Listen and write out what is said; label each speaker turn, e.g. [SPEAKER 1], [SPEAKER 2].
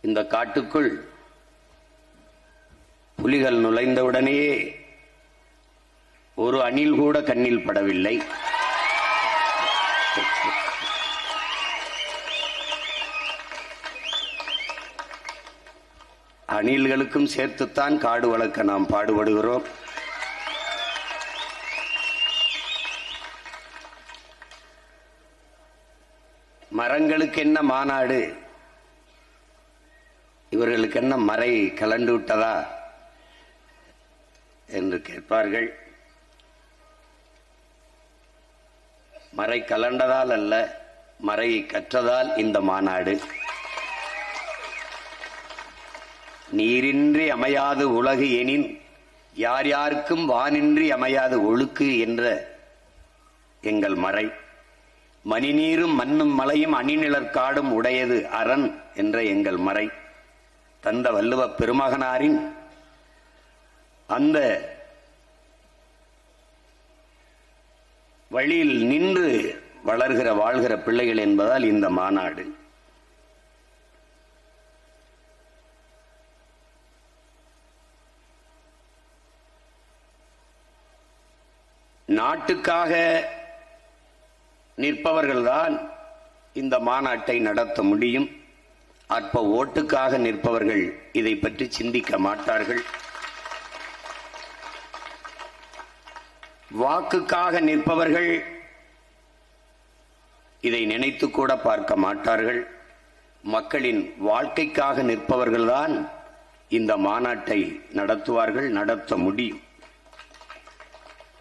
[SPEAKER 1] இந்த காட்டுக்குள் புலிகள் நுழைந்தவுடனேயே ஒரு அணில் கூட கண்ணில் படவில்லை. அணில்களுக்கும் சேர்த்துத்தான் காடு வளர்க்க நாம் பாடுபடுகிறோம். மரங்களுக்கு என்ன மாநாடு, இவர்களுக்கு என்ன மறை கலண்டு விட்டதா என்று கேட்பார்கள். மறை கலண்டதால் அல்ல, மறையை கற்றதால் இந்த மாநாடு. நீரின்றி அமையாது உலகு எனின் யார் யாருக்கும் வானின்றி அமையாது ஒழுக்கு என்ற எங்கள் மறை. மணிநீரும் மண்ணும் மலையும் அணிநிழற்காடும் உடையது அரண் என்ற எங்கள் மறை. தந்த வள்ளுவ பெருமகனாரின் அந்த வழியில் நின்று வளர்கிற வாழ்கிற பிள்ளைகள் என்பதால் இந்த மாநாடு. நாட்டுக்காக நிற்பவர்கள்தான் இந்த மாநாட்டை நடத்த முடியும். அற்ப ஓட்டுக்காக நிற்பவர்கள் இதை பற்றி சிந்திக்க மாட்டார்கள். வாக்குக்காக நிற்பவர்கள் இதை நினைத்து கூட பார்க்க மாட்டார்கள். மக்களின் வாழ்க்கைக்காக நிற்பவர்கள்தான் இந்த மாநாட்டை நடத்துவார்கள், நடத்த முடியும்.